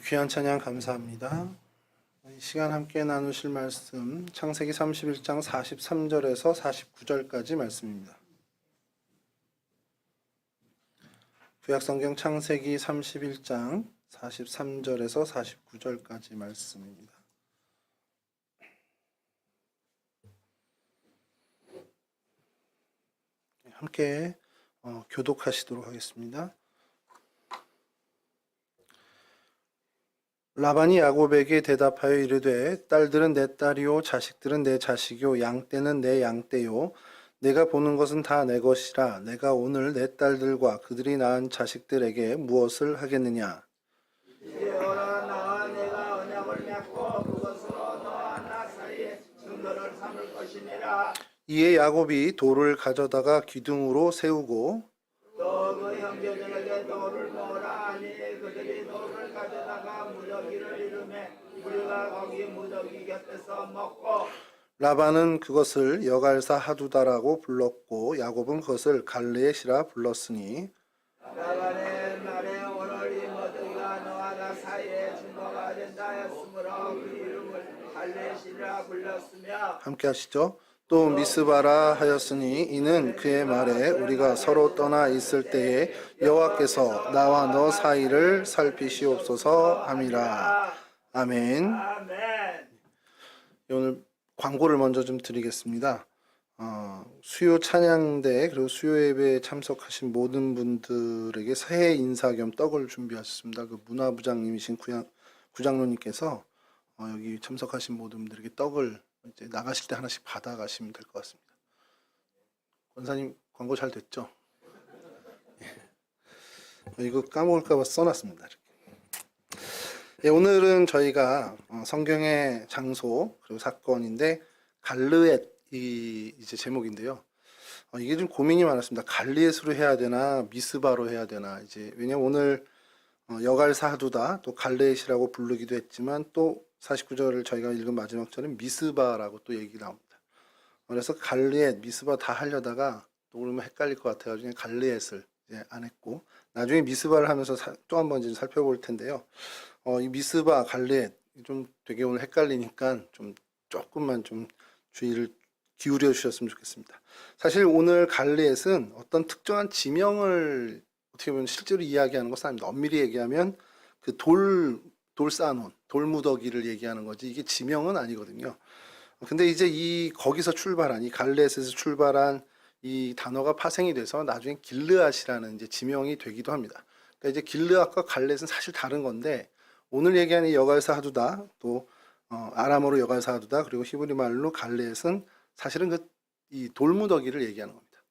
귀한 찬양 감사합니다. 이 시간 함께 나누실 말씀 창세기 31장 43절에서 49절까지 말씀입니다. 구약성경 창세기 31장 43절에서 49절까지 말씀입니다. 함께 교독하시도록 하겠습니다. 라반이 야곱에게 대답하여 이르되 딸들은 내 딸이요 자식들은 내 자식이요 양떼는 내 양떼요 내가 보는 것은 다 내 것이라 내가 오늘 내 딸들과 그들이 낳은 자식들에게 무엇을 하겠느냐. 이제어라 나와 내가 언약을 맺고 그것으로 너와 나 사이에 증거를 삼을 것이니라. 이에 야곱이 돌을 가져다가 기둥으로 세우고 또 그 형제들에게 돌을 놓으라 하니 그들이 돌을 가져다가 무더기를 이루매 우리가 거기 무더기 곁에서 먹고 라반은 그것을 여갈사 하두다라고 불렀고 야곱은 그것을 갈르엣이라 불렀으니 라반의 말에 오늘 이 무더기가 너와 나 사이에 증거가 된다 하였으므로 그 이름을 갈레시라 불렀으며 함께 하시죠. 또 미스바라 하였으니 이는 그의 말에 우리가 서로 떠나 있을 때에 여호와께서 나와 너 사이를 살피시옵소서 함이라. 아멘. 아멘. 오늘 광고를 먼저 좀 드리겠습니다. 수요 찬양대 그리고 수요 예배에 참석하신 모든 분들에게 새해 인사 겸 떡을 준비하셨습니다. 그 문화부장님이신 구장로님께서 여기 참석하신 모든 분들에게 떡을 이제 나가실 때 하나씩 받아가시면 될 것 같습니다. 권사님 광고 잘 됐죠? 이거 까먹을까봐 써놨습니다. 이렇게. 오늘은 저희가 성경의 장소 그리고 사건인데 갈르엣이 이제 제목인데요. 이게 좀 고민이 많았습니다. 갈르엣으로 해야 되나 미스바로 해야 되나 이제 왜냐면 오늘 여갈사두다 또 갈르엣이라고 부르기도 했지만 또 49절을 저희가 읽은 마지막 절은 미스바라고 또 얘기 나옵니다. 그래서 갈르엣, 미스바 다 하려다가 또 그러면 헷갈릴 것 같아가지고 그냥 갈르엣을 이제 안 했고 나중에 미스바를 하면서 또 한 번 살펴볼 텐데요. 이 미스바, 갈렛 좀 되게 오늘 헷갈리니까 조금만 좀 주의를 기울여 주셨으면 좋겠습니다. 사실 오늘 갈렛은 어떤 특정한 지명을 어떻게 보면 실제로 이야기하는 것은 아닙니다. 엄밀히 얘기하면 그 돌 쌓아놓은 돌무더기를 얘기하는 거지 이게 지명은 아니거든요. 근데 이제 거기서 출발한 이 갈렛에서 출발한 이 단어가 파생이 돼서 나중에 길르앗이라는 이제 지명이 되기도 합니다. 그러니까 이제 길르앗과 갈렛은 사실 다른 건데 오늘 얘기하는 여갈사 하두다 또 아람어로 여갈사 하두다 그리고 히브리 말로 갈렛은 사실은 이 돌무더기를 얘기하는 겁니다.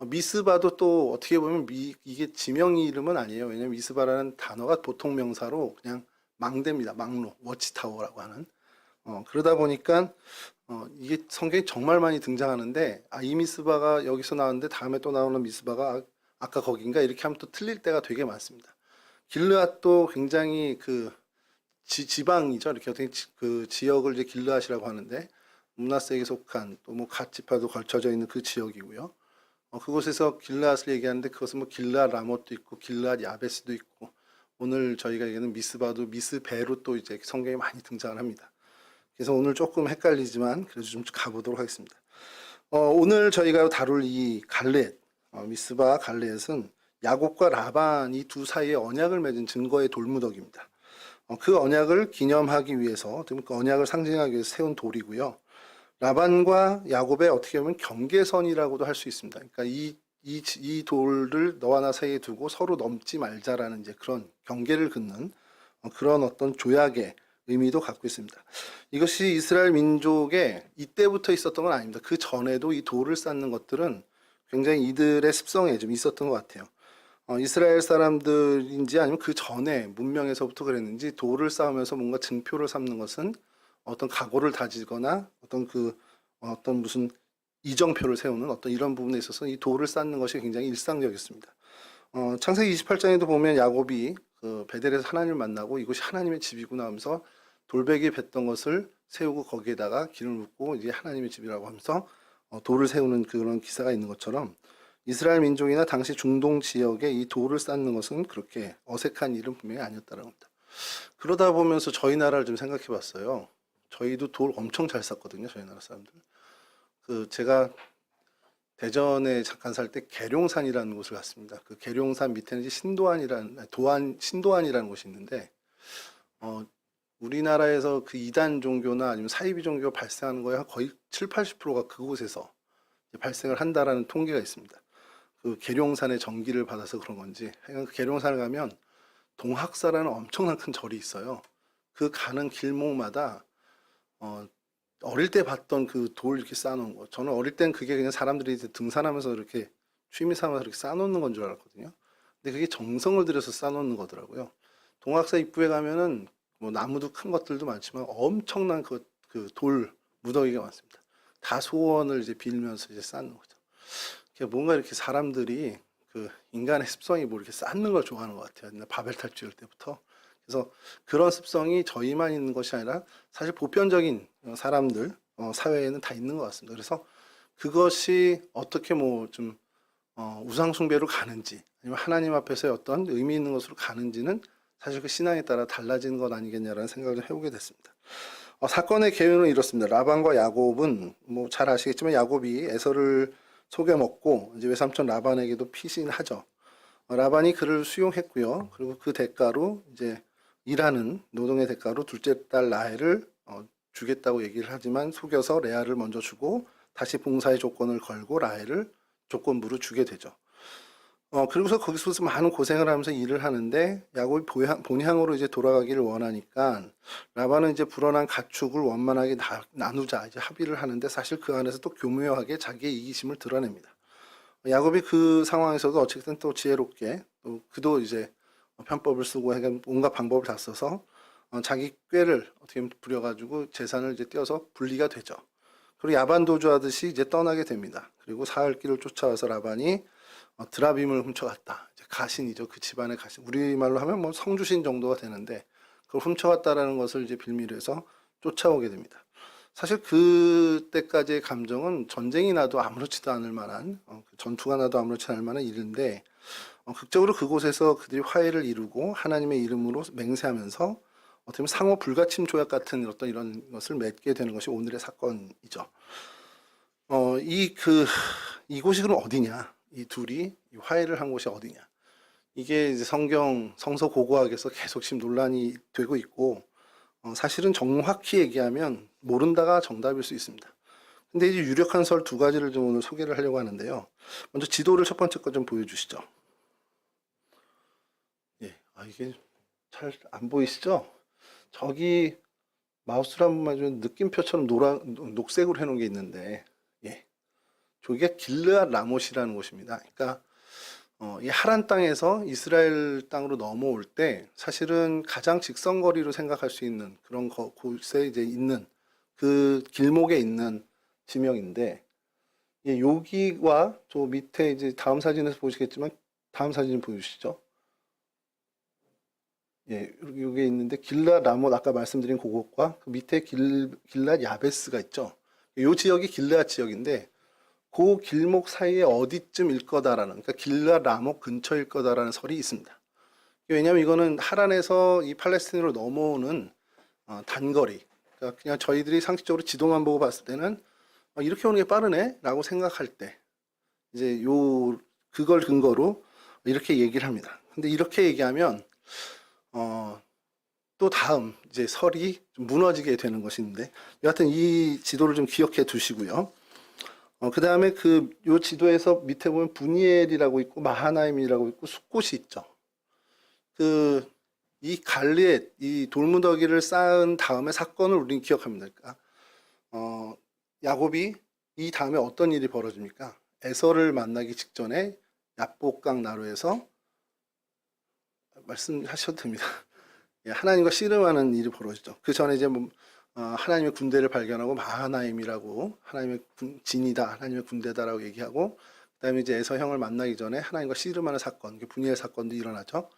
미스바도 또 어떻게 보면 이게 지명 이름은 아니에요. 왜냐면 미스바라는 단어가 보통 명사로 그냥 망대입니다. 망로, 워치타워라고 하는. 그러다 보니까 이게 성경에 정말 많이 등장하는데 이 미스바가 여기서 나왔는데 다음에 또 나오는 미스바가 아까 거긴가 이렇게 하면 또 틀릴 때가 되게 많습니다. 길르앗도 굉장히 그 지방이죠. 이렇게 어떻게 그 지역을 이제 길르앗이라고 하는데 므낫세에게 속한 또 뭐 갓 지파도 걸쳐져 있는 그 지역이고요. 그곳에서 길르앗을 얘기하는데 그것은 뭐 길르앗 라못도 있고 길르앗 야베스도 있고 오늘 저희가 얘기하는 미스바도 미스베로 또 이제 성경에 많이 등장을 합니다. 그래서 오늘 조금 헷갈리지만 그래도 좀 가보도록 하겠습니다. 오늘 저희가 다룰 이 갈렛, 미스바 갈렛은 야곱과 라반 이 두 사이에 언약을 맺은 증거의 돌무더기입니다. 그 언약을 기념하기 위해서, 그 언약을 상징하기 위해서 세운 돌이고요. 라반과 야곱의 어떻게 보면 경계선이라고도 할 수 있습니다. 그러니까 이 돌을 너와 나 사이에 두고 서로 넘지 말자라는 이제 그런 경계를 긋는 그런 어떤 조약의 의미도 갖고 있습니다. 이것이 이스라엘 민족의 이때부터 있었던 건 아닙니다. 그 전에도 이 돌을 쌓는 것들은 굉장히 이들의 습성에 좀 있었던 것 같아요. 이스라엘 사람들인지 아니면 그 전에 문명에서부터 그랬는지 돌을 쌓으면서 뭔가 증표를 삼는 것은 어떤 각오를 다지거나 어떤 무슨 이정표를 세우는 어떤 이런 부분에 있어서 이 돌을 쌓는 것이 굉장히 일상적이었습니다. 창세기 28장에도 보면 야곱이 그 베델에서 하나님을 만나고 이곳이 하나님의 집이구나 하면서 돌베개 뱉던 것을 세우고 거기에다가 기름을 붓고 이제 하나님의 집이라고 하면서 돌을 세우는 그런 기사가 있는 것처럼 이스라엘 민족이나 당시 중동 지역에 이 돌을 쌓는 것은 그렇게 어색한 일은 분명히 아니었다고 합니다. 그러다 보면서 저희 나라를 좀 생각해 봤어요. 저희도 돌 엄청 잘 쌌거든요, 저희 나라 사람들. 제가 대전에 잠깐 살 때 계룡산이라는 곳을 갔습니다. 그 계룡산 밑에는 이제 신도안이라는 곳이 있는데, 어, 우리나라에서 그 이단 종교나 아니면 사이비 종교가 발생하는 거의 거의 7, 80%가 그곳에서 이제 발생을 한다라는 통계가 있습니다. 그 계룡산의 전기를 받아서 그런 건지, 하여간 그 계룡산을 가면 동학사라는 엄청난 큰 절이 있어요. 그 가는 길목마다 어, 어릴 때 봤던 그 돌 이렇게 쌓아놓은 거. 저는 어릴 땐 그게 그냥 사람들이 이제 등산하면서 이렇게 취미 삼아서 이렇게 쌓아놓는 건 줄 알았거든요. 근데 그게 정성을 들여서 쌓아놓는 거더라고요. 동학사 입구에 가면은 뭐 나무도 큰 것들도 많지만 엄청난 그 돌 무더기가 많습니다. 다 소원을 이제 빌면서 이제 쌓는 거죠. 뭔가 이렇게 사람들이 그 인간의 습성이 뭐 이렇게 쌓는 걸 좋아하는 것 같아요. 옛날 바벨 탈출 때부터. 그래서 그런 습성이 저희만 있는 것이 아니라 사실 보편적인 사람들 사회에는 다 있는 것 같습니다. 그래서 그것이 어떻게 뭐 좀 우상 숭배로 가는지 아니면 하나님 앞에서의 어떤 의미 있는 것으로 가는지는 사실 그 신앙에 따라 달라지는 것 아니겠냐라는 생각을 좀 해보게 됐습니다. 사건의 개요는 이렇습니다. 라반과 야곱은 뭐 잘 아시겠지만 야곱이 에서를 속여 먹고 이제 외삼촌 라반에게도 피신하죠. 라반이 그를 수용했고요. 그리고 그 대가로 이제 일하는 노동의 대가로 둘째 딸 라헬을 주겠다고 얘기를 하지만 속여서 레아를 먼저 주고 다시 봉사의 조건을 걸고 라헬을 조건부로 주게 되죠. 그리고서 거기서 많은 고생을 하면서 일을 하는데 야곱이 본향으로 이제 돌아가기를 원하니까 라반은 이제 불어난 가축을 원만하게 나누자 이제 합의를 하는데 사실 그 안에서 또 교묘하게 자기의 이기심을 드러냅니다. 야곱이 그 상황에서도 어쨌든 또 지혜롭게 또 그도 이제 편법을 쓰고 온갖 방법을 다 써서 자기 꾀를 어떻게 부려가지고 재산을 이제 떼어서 분리가 되죠. 그리고 야반도주하듯이 이제 떠나게 됩니다. 그리고 사흘길을 쫓아와서 라반이 드라빔을 훔쳐갔다. 이제 가신이죠. 그 집안의 가신. 우리말로 하면 뭐 성주신 정도가 되는데 그걸 훔쳐갔다라는 것을 이제 빌미로 해서 쫓아오게 됩니다. 사실 그때까지의 감정은 전쟁이 나도 아무렇지도 않을 만한 전투가 나도 아무렇지 않을 만한 일인데 극적으로 그곳에서 그들이 화해를 이루고 하나님의 이름으로 맹세하면서 어떻게 보면 상호 불가침 조약 같은 어떤 이런 것을 맺게 되는 것이 오늘의 사건이죠. 이곳이 그럼 어디냐? 이 둘이 화해를 한 곳이 어디냐? 이게 이제 성서 고고학에서 계속 지금 논란이 되고 있고 사실은 정확히 얘기하면 모른다가 정답일 수 있습니다. 근데 이제 유력한 설 두 가지를 좀 오늘 소개를 하려고 하는데요. 먼저 지도를 첫 번째 거 좀 보여주시죠. 예, 이게 잘 안 보이시죠? 저기 마우스를 한 번만 좀 느낌표처럼 녹색으로 해놓은 게 있는데, 예, 저기가 길르앗 라못이라는 곳입니다. 그러니까 이 하란 땅에서 이스라엘 땅으로 넘어올 때 사실은 가장 직선거리로 생각할 수 있는 그런 곳에 이제 있는 그 길목에 있는 지명인데, 예, 여기와 저 밑에 이제 다음 사진에서 보시겠지만 다음 사진 보여주시죠. 예, 여기 있는데 길랏 라못 아까 말씀드린 그곳과 그 밑에 길랏 야베스가 있죠. 이 지역이 길르앗 지역인데 그 길목 사이에 어디쯤일 거다라는, 그러니까 길랏 라못 근처일 거다라는 설이 있습니다. 왜냐하면 이거는 하란에서 이 팔레스틴으로 넘어오는 단거리. 그러니까 그냥 저희들이 상식적으로 지도만 보고 봤을 때는 이렇게 오는 게 빠르네라고 생각할 때 이제 그걸 근거로 이렇게 얘기를 합니다. 근데 이렇게 얘기하면 또 다음 이제 설이 좀 무너지게 되는 것인데 여하튼 이 지도를 좀 기억해 두시고요. 그 다음에 요 지도에서 밑에 보면 분이엘이라고 있고 마하나임이라고 있고 숫곳이 있죠. 이 갈리엣, 이 돌무더기를 쌓은 다음에 사건을 우리는 기억합니다. 그러니까, 야곱이 이 다음에 어떤 일이 벌어집니까? 에서를 만나기 직전에 야복강 나루에서 말씀하셔도 됩니다. 하나님과 씨름하는 일이 벌어지죠. 그 전에 이제 하나님의 군대를 발견하고 마하나임이라고 하나님의 진이다, 하나님의 군대다라고 얘기하고 그다음에 이제 에서 형을 만나기 전에 하나님과 씨름하는 사건, 분이엘 사건도 일어나죠.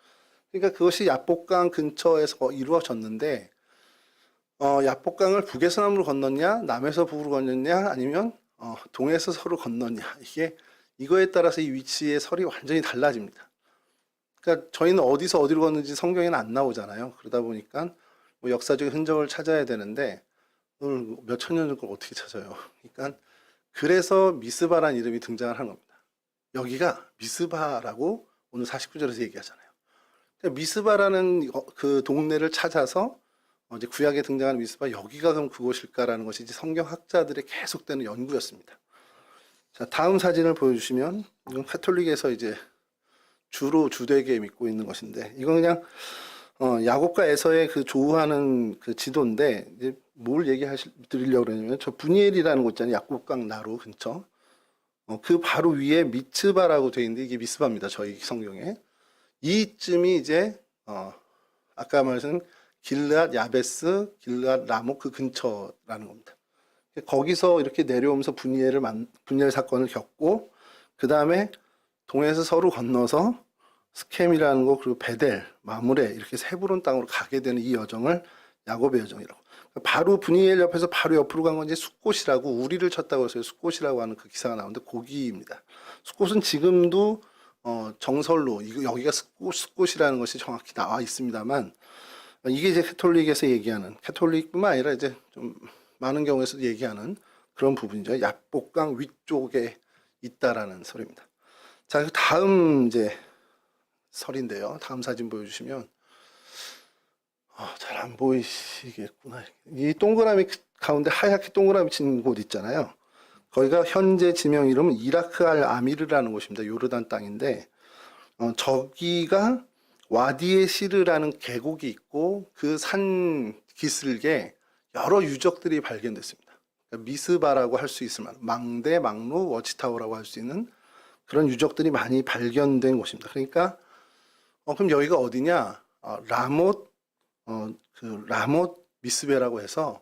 그러니까 그것이 야복강 근처에서 이루어졌는데 야복강을 북에서 남으로 건넜냐, 남에서 북으로 건넜냐, 아니면 동에서 서로 건넜냐, 이거에 따라서 이 위치의 설이 완전히 달라집니다. 그러니까 저희는 어디서 어디로 갔는지 성경에는 안 나오잖아요. 그러다 보니까 뭐 역사적 흔적을 찾아야 되는데 그걸 몇천 년 전 걸 어떻게 찾아요? 그러니까 그래서 미스바란 이름이 등장을 한 겁니다. 여기가 미스바라고 오늘 49절에서 얘기하잖아요. 그러니까 미스바라는 그 동네를 찾아서 이제 구약에 등장하는 미스바 여기가 그럼 그곳일까라는 것이 이제 성경학자들의 계속되는 연구였습니다. 자, 다음 사진을 보여주시면 이건 카톨릭에서 이제 주로 주되게 믿고 있는 것인데 이건 그냥 야곱과 에서의 그 조우하는 그 지도인데 이제 뭘 드리려고 그러냐면 저 분이엘이라는 곳 있잖아요. 야곱강 나루 근처. 그 바로 위에 미츠바라고 되어 있는데 이게 미스바입니다. 저희 성경에. 이쯤이 이제 아까 말씀 길르앗 야베스, 길르앗 라모 그 근처라는 겁니다. 거기서 이렇게 내려오면서 분이엘 사건을 겪고 그 다음에 동해에서 서로 건너서 스켐이라는 곳 그리고 베델, 마므레 이렇게 세브론 땅으로 가게 되는 이 여정을 야곱의 여정이라고. 바로 분이엘 옆에서 바로 옆으로 간 건 이제 숫곳이라고 우리를 쳤다고 해서 숫곳이라고 하는 그 기사가 나오는데 거기입니다. 숫곳은 지금도 정설로 여기가 숫곳이라는 것이 정확히 나와 있습니다만 이게 이제 캐톨릭에서 얘기하는 캐톨릭뿐만 아니라 이제 좀 많은 경우에서 얘기하는 그런 부분이죠. 야복강 위쪽에 있다라는 설입니다. 자, 다음 이제 설인데요. 다음 사진 보여주시면 잘 안 보이시겠구나. 이 동그라미 가운데 하얗게 동그라미 친 곳 있잖아요. 거기가 현재 지명 이름은 이라크 알 아미르라는 곳입니다. 요르단 땅인데 저기가 와디에 시르라는 계곡이 있고 그 산 기슭에 여러 유적들이 발견됐습니다. 그러니까 미스바라고 할 수 있을 만한 망대, 망루, 워치타워라고 할 수 있는 그런 유적들이 많이 발견된 곳입니다. 그러니까 그럼 여기가 어디냐? 라못 미스베라고 해서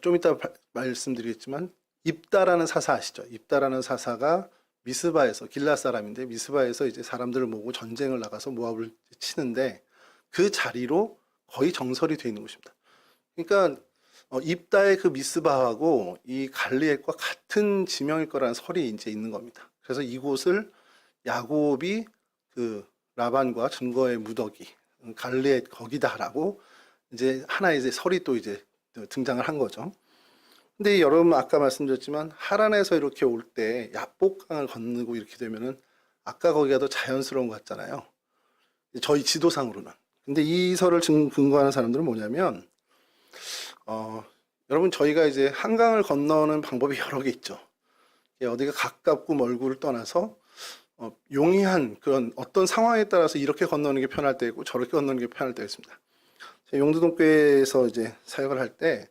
좀 이따 말씀드리겠지만 입다라는 사사 아시죠? 입다라는 사사가 미스바에서 길앗 사람인데 미스바에서 이제 사람들을 모으고 전쟁을 나가서 모압을 치는데 그 자리로 거의 정설이 되어 있는 곳입니다. 그러니까 입다의 그 미스바하고 이 갈리앗과 같은 지명일 거라는 설이 이제 있는 겁니다. 그래서 이곳을 야곱이 그 라반과 증거의 무더기 갈리앗 거기다라고 이제 하나의 이제 설이 또 이제 등장을 한 거죠. 근데 여러분 아까 말씀드렸지만 하란에서 이렇게 올 때 야복강을 건너고 이렇게 되면은 아까 거기가 더 자연스러운 것 같잖아요. 저희 지도상으로는. 근데 이 설을 근거하는 사람들은 뭐냐면 여러분 저희가 이제 한강을 건너는 방법이 여러 개 있죠. 어디가 가깝고 멀고를 떠나서 용이한 그런 어떤 상황에 따라서 이렇게 건너는 게 편할 때 있고 저렇게 건너는 게 편할 때가 있습니다. 용두동교회에서 이제 사역을 할 때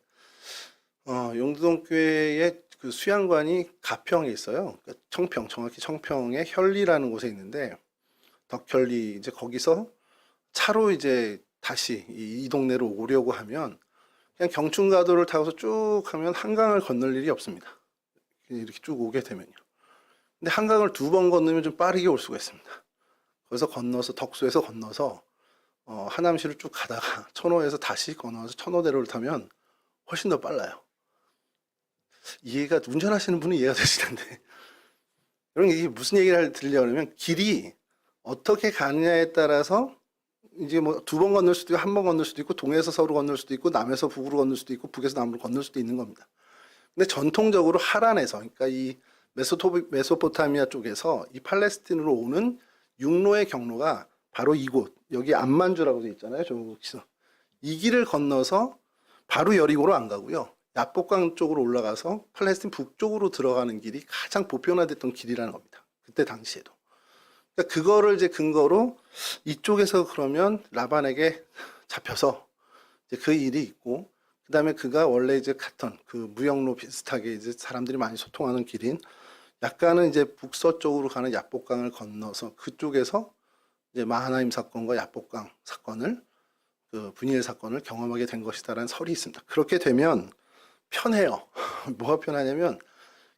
용두동교회의 그 수양관이 가평에 있어요. 그러니까 청평, 정확히 청평의 혈리라는 곳에 있는데 덕혈리 이제 거기서 차로 이제 다시 이 동네로 오려고 하면 그냥 경춘가도를 타고서 쭉 하면 한강을 건널 일이 없습니다. 이렇게 쭉 오게 되면요. 근데 한강을 두 번 건너면 좀 빠르게 올 수가 있습니다. 거기서 건너서 덕수에서 건너서 하남시를 쭉 가다가 천호에서 다시 건너서 천호대로를 타면 훨씬 더 빨라요. 이해가 운전하시는 분은 이해가 되실 텐데 여러분 이게 무슨 얘기를 드리려고 하면 길이 어떻게 가느냐에 따라서 이제 뭐 두 번 건널 수도 있고 한 번 건널 수도 있고 동에서 서로 건널 수도 있고 남에서 북으로 건널 수도 있고 북에서 남으로 건널 수도 있는 겁니다. 근데 전통적으로 하란에서 그러니까 이 메소포타미아 쪽에서 이 팔레스틴으로 오는 육로의 경로가 바로 이곳 여기 암만주라고 되어 있잖아요. 저기서 이 길을 건너서 바로 여리고로 안 가고요. 야복강 쪽으로 올라가서 팔레스틴 북쪽으로 들어가는 길이 가장 보편화됐던 길이라는 겁니다. 그때 당시에도. 그러니까 그거를 이제 근거로 이쪽에서 그러면 라반에게 잡혀서 이제 그 일이 있고 그 다음에 그가 원래 이제 갔던 그 무역로 비슷하게 이제 사람들이 많이 소통하는 길인 약간은 이제 북서쪽으로 가는 야복강을 건너서 그쪽에서 이제 마하나임 사건과 야복강 사건을 그 분이엘 사건을 경험하게 된 것이다라는 설이 있습니다. 그렇게 되면 편해요. 뭐가 편하냐면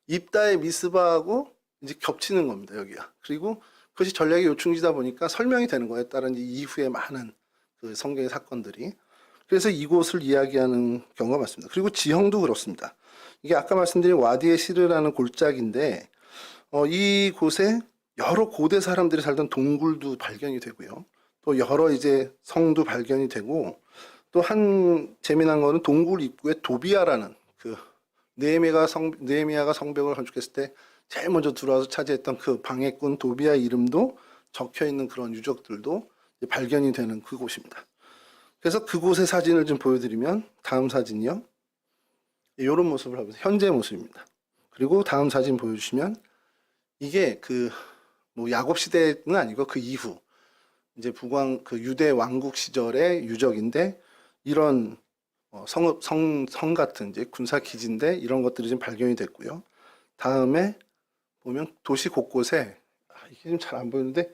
입다의 미스바하고 이제 겹치는 겁니다. 여기가. 그리고 그것이 전략의 요충지다 보니까 설명이 되는 거예요. 다른 이후에 많은 그 성경의 사건들이. 그래서 이곳을 이야기하는 경우가 많습니다. 그리고 지형도 그렇습니다. 이게 아까 말씀드린 와디에 시르라는 골짜기인데 이 곳에 여러 고대 사람들이 살던 동굴도 발견이 되고요. 또 여러 이제 성도 발견이 되고 또 한 재미난 거는 동굴 입구에 도비아라는 그 느헤미야가 성벽을 건축했을 때 제일 먼저 들어와서 차지했던 그 방해꾼 도비아 이름도 적혀 있는 그런 유적들도 발견이 되는 그곳입니다. 그래서 그곳의 사진을 좀 보여드리면 다음 사진이요. 이런 모습을 하면서 현재 모습입니다. 그리고 다음 사진 보여주시면 이게 그 뭐 야곱 시대는 아니고 그 이후 이제 북왕 그 유대 왕국 시절의 유적인데 이런 성 같은 이제 군사 기지인데 이런 것들이 좀 발견이 됐고요. 다음에 보면 도시 곳곳에 이게 좀 잘 안 보이는데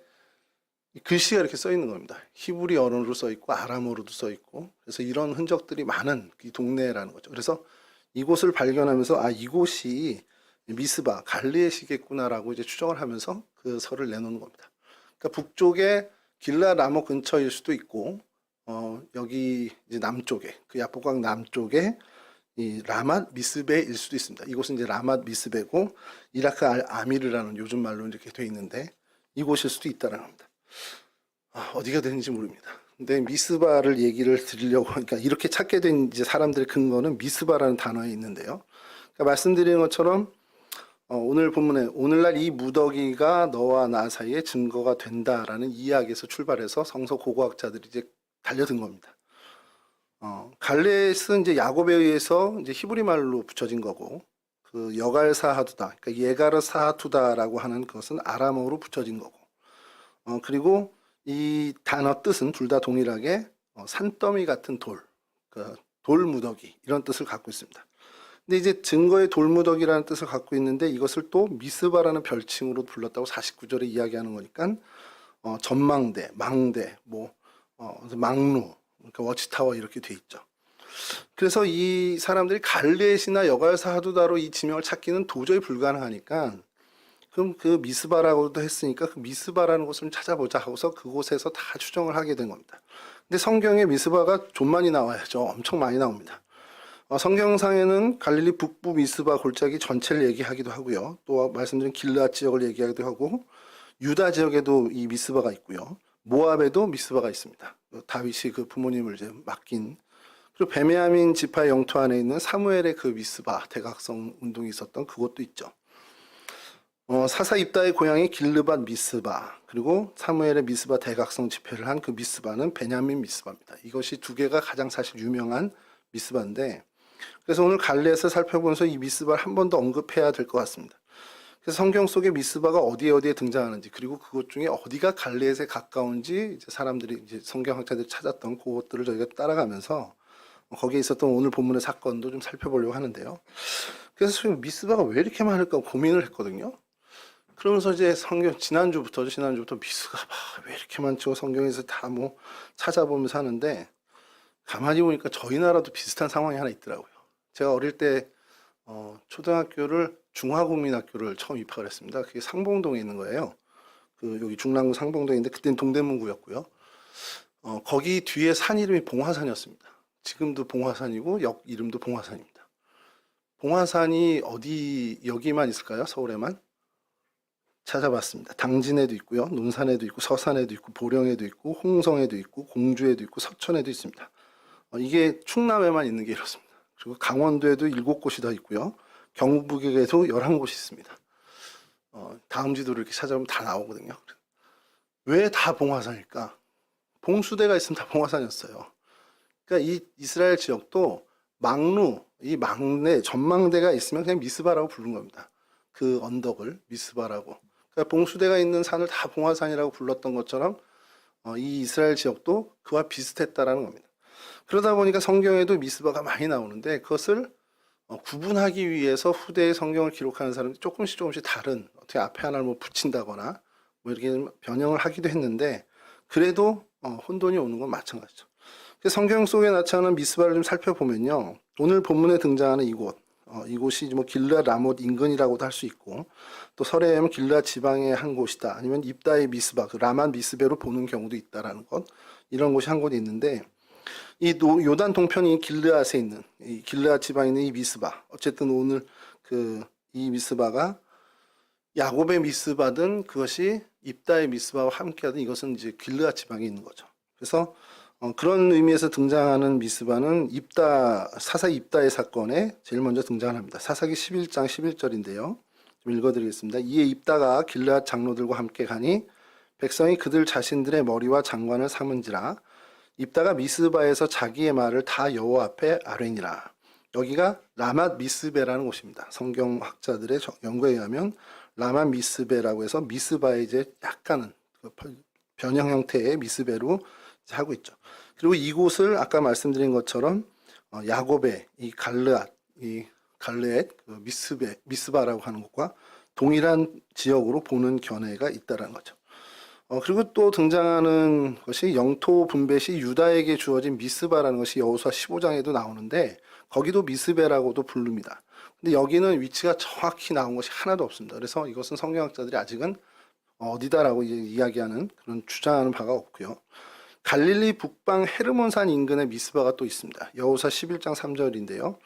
글씨가 이렇게 써 있는 겁니다. 히브리 언어로 써 있고 아람어로도 써 있고 그래서 이런 흔적들이 많은 이 동네라는 거죠. 그래서 이곳을 발견하면서 아 이곳이 미스바 갈르앗이겠구나라고 이제 추정을 하면서 그 설을 내놓는 겁니다. 그러니까 북쪽에 길라 라모 근처일 수도 있고 여기 이제 남쪽에 그 야복강 남쪽에 이 라맛 미스베일 수도 있습니다. 이곳은 이제 라맛 미스베고 이라크 알 아미르라는 요즘 말로 이렇게 돼 있는데 이곳일 수도 있다는 겁니다. 어디가 되는지 모릅니다. 근데 미스바를 얘기를 드리려고 그러니까 이렇게 찾게 된 이제 사람들의 근거는 미스바라는 단어에 있는데요. 그러니까 말씀드린 것처럼 오늘 본문에 오늘날 이 무더기가 너와 나 사이에 증거가 된다라는 이야기에서 출발해서 성서 고고학자들이 이제 달려든 겁니다. 갈렛은 이제 야곱에 의해서 이제 히브리 말로 붙여진 거고 그 여갈사하두다, 그러니까 예가르사하투다라고 하는 것은 아람어로 붙여진 거고 그리고 이 단어 뜻은 둘 다 동일하게 산더미 같은 돌, 그 돌무더기 이런 뜻을 갖고 있습니다. 근데 이제 증거의 돌무더기라는 뜻을 갖고 있는데 이것을 또 미스바라는 별칭으로 불렀다고 49절에 이야기하는 거니까 전망대, 망대, 망루, 그러니까 워치타워 이렇게 돼 있죠. 그래서 이 사람들이 갈렛이나 여갈사하두다로 이 지명을 찾기는 도저히 불가능하니까 그럼 그 미스바라고도 했으니까 그 미스바라는 곳을 찾아보자 하고서 그곳에서 다 추정을 하게 된 겁니다. 근데 성경에 미스바가 좀 많이 나와야죠. 엄청 많이 나옵니다. 성경상에는 갈릴리 북부 미스바 골짜기 전체를 얘기하기도 하고요. 또 말씀드린 길르앗 지역을 얘기하기도 하고 유다 지역에도 이 미스바가 있고요. 모압에도 미스바가 있습니다. 다윗이 그 부모님을 이제 맡긴 그리고 베냐민 지파의 영토 안에 있는 사무엘의 그 미스바 대각성 운동이 있었던 그곳도 있죠. 사사 입다의 고향이 길르밧 미스바 그리고 사무엘의 미스바 대각성 집회를 한 그 미스바는 베냐민 미스바입니다. 이것이 두 개가 가장 사실 유명한 미스바인데 그래서 오늘 갈렛을 살펴보면서 이 미스바를 한 번 더 언급해야 될 것 같습니다. 그래서 성경 속에 미스바가 어디에 등장하는지 그리고 그것 중에 어디가 갈렛에 가까운지 이제 사람들이 이제 성경학자들이 찾았던 그것들을 저희가 따라가면서 거기에 있었던 오늘 본문의 사건도 좀 살펴보려고 하는데요. 그래서 미스바가 왜 이렇게 많을까 고민을 했거든요. 그러면서 이제 지난주부터 미스바가 왜 이렇게 많죠? 성경에서 다 뭐 찾아보면서 하는데 가만히 보니까 저희 나라도 비슷한 상황이 하나 있더라고요. 제가 어릴 때 초등학교를 중화국민학교를 처음 입학을 했습니다. 그게 상봉동에 있는 거예요. 그 여기 중랑구 상봉동인데 그때는 동대문구였고요. 거기 뒤에 산 이름이 봉화산이었습니다. 지금도 봉화산이고 역 이름도 봉화산입니다. 봉화산이 어디 여기만 있을까요? 서울에만? 찾아봤습니다. 당진에도 있고요. 논산에도 있고 서산에도 있고 보령에도 있고 홍성에도 있고 공주에도 있고 서천에도 있습니다. 이게 충남에만 있는 게 이렇습니다. 그리고 강원도에도 7곳이 더 있고요. 경북에도 11곳이 있습니다. 다음 지도를 이렇게 찾아보면 다 나오거든요. 왜 다 봉화산일까? 봉수대가 있으면 다 봉화산이었어요. 그러니까 이 이스라엘 지역도 이 막내 전망대가 있으면 그냥 미스바라고 부른 겁니다. 그 언덕을 미스바라고. 그러니까 봉수대가 있는 산을 다 봉화산이라고 불렀던 것처럼 이 이스라엘 지역도 그와 비슷했다라는 겁니다. 그러다 보니까 성경에도 미스바가 많이 나오는데 그것을 구분하기 위해서 후대의 성경을 기록하는 사람들이 조금씩 다른 어떻게 앞에 하나를 뭐 붙인다거나 뭐 이렇게 변형을 하기도 했는데 그래도 혼돈이 오는 건 마찬가지죠. 성경 속에 나타나는 미스바를 좀 살펴보면요. 오늘 본문에 등장하는 이곳이 뭐 길르앗 라못 인근이라고도 할 수 있고 또 설에 의하면 길르앗 지방의 한 곳이다. 아니면 입다의 미스바, 그 라만 미스베로 보는 경우도 있다라는 것. 이런 곳이 한 곳이 있는데 이 요단 동편이 길르앗에 있는 이 길르앗 지방에 있는 이 미스바. 어쨌든 오늘 이 미스바가 야곱의 미스바든 그것이 입다의 미스바와 함께하든 이것은 이제 길르앗 지방에 있는 거죠. 그래서 그런 의미에서 등장하는 미스바는 사사기 입다의 사건에 제일 먼저 등장합니다. 사사기 11장 11절인데요. 좀 읽어드리겠습니다. 이에 입다가 길르앗 장로들과 함께 가니 백성이 그들 자신들의 머리와 장관을 삼은지라. 입다가 미스바에서 자기의 말을 다 여호와 앞에 아뢰니라. 여기가 라맛 미스베라는 곳입니다. 성경학자들의 연구에 의하면 라맛 미스베라고 해서 미스바의 이제 약간은 변형 형태의 미스베로 하고 있죠. 그리고 이곳을 아까 말씀드린 것처럼 야곱의 이 갈르엣 미스바라고 하는 것과 동일한 지역으로 보는 견해가 있다라는 거죠. 그리고 또 등장하는 것이 영토 분배 시 유다에게 주어진 미스바라는 것이 여호수아 15장에도 나오는데 거기도 미스베라고도 부릅니다. 근데 여기는 위치가 정확히 나온 것이 하나도 없습니다. 그래서 이것은 성경학자들이 아직은 어디다라고 이야기하는 그런 주장하는 바가 없고요. 갈릴리 북방 헤르몬산 인근에 미스바가 또 있습니다. 여호수아 11장 3절인데요.